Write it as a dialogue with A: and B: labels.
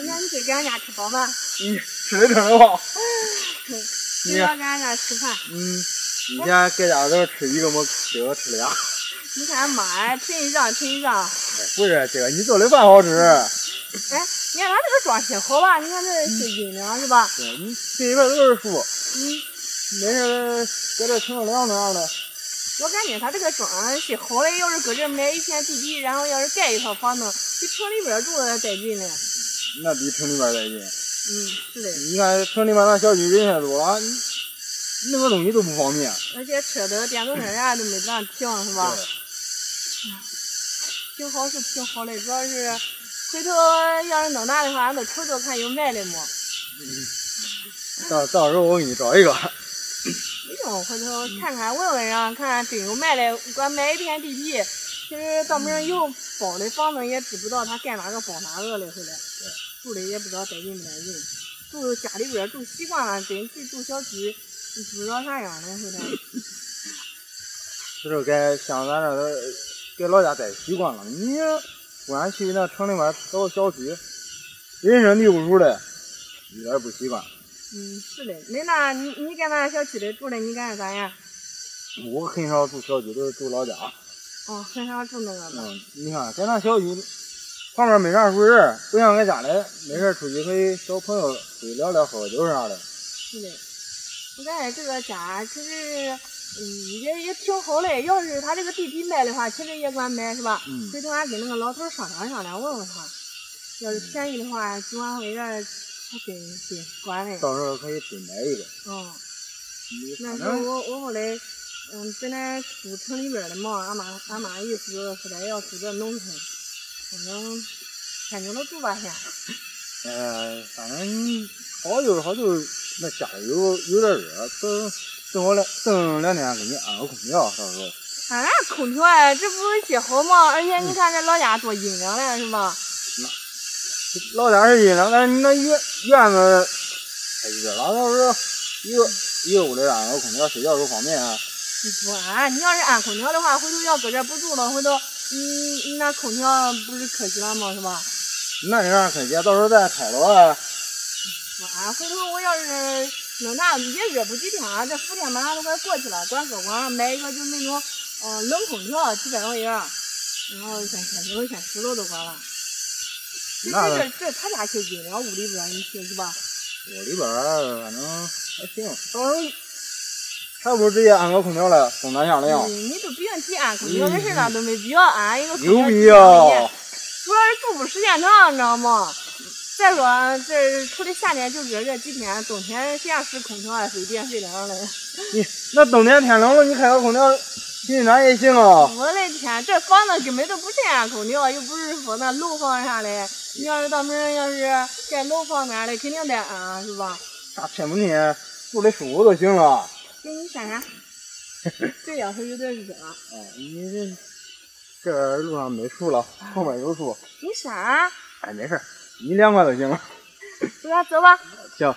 A: 那你给俺家吃饱吗？
B: 吃的真的好。
A: 你要给俺家吃饭。
B: 以前搁家都吃一个没吃，我吃俩。
A: 你看妈，称一账，称一账。
B: 不是这个，你做的饭好吃。
A: 哎，你看它这个装卸好吧？你看这些阴凉是吧？
B: 对，你这里边都是树。没事搁这乘凉那样的。
A: 我感觉它这个装卸好了，要是搁这买一片地皮，然后要是盖一套房子，比城里边住的带劲嘞。
B: 那比城里边带劲。
A: 是的。
B: 你看城里边那小区人太多了，那个东西都不方便。
A: 而且车的电动车啥都没地方停，是吧？挺好是挺好的，主要是回头要是弄大的话，俺都瞅瞅看有卖的没。
B: 到时候我给你找一个。
A: 不用，回头看看问问上，看看真有卖的，光买一片地皮，其实到门有包的房子也知不道他盖哪个包哪个了，回来住的也不知道带劲不带劲，住家里边住习惯了，真去住小区，不知道啥样的回来。
B: 就是该像咱这给老家待习惯了，你突然去那城里面找个小区，人生地不熟的，有点不习惯。
A: 是的，你在那小区里住的，你感觉咋样？
B: 我很少住小区，都是住老家。
A: 很少住那个的。
B: 你看在那小区旁边没啥熟人，不像在家里没事出去可以找朋友出去聊聊喝喝酒啥的。
A: 是的，我感觉这个家其实也挺好的，要是他这个地皮卖的话，其实也管买是吧？回头俺跟那个老头商量商量，问问他，要是便宜的话，9万块钱还真管嘞。
B: 到时候可以真买一个。
A: 那时候我后来本来住城里边的嘛，俺妈意思是来要住这农村，反正天津都住吧先。
B: 反正好就是那家里有点热，等2天给你安个空调，到时候。
A: 安空调啊，这不是些好吗？而且你看这老家多阴凉了，是吧？
B: 老家是阴凉，但是你那院子太热了，到时候一个屋里安个空调，睡觉多方便啊。
A: 不安，你要是安空调的话，回头要搁这不住了，回头你那空调不是可惜了吗？是吧？
B: 那有啥可惜？到时候再开了啊。
A: 不安，回头我要是弄那也热不几天，这伏天马上都快过去了，管搁网上买一个就那种冷空调，700块钱，然后先10楼都管了。这他家就阴凉，屋里边你说是吧？
B: 屋里边反正还行，到时候还不如直接安个空调了，松咱下来呀。
A: 你都不用提安空调的事了，都没必要安一个空调。
B: 有必要。
A: 主要是住不时间长，你知道吗？再说这除了夏天就热这几天，冬天谁家使空调啊？费电费凉嘞。
B: 那冬天天冷了，你开个空调，进哪也行啊。
A: 我的天，这房子根本都不限安空调，又不是说那楼房啥的。你要是到门要是盖楼房面的，肯定得安，是吧？
B: 啥天不天，住的舒服就行了。
A: 给你扇扇。这要是有点热。
B: 你这路上没树了，后面有树。
A: 你扇。
B: 没事，你凉快就行了。
A: 走吧。
B: 行。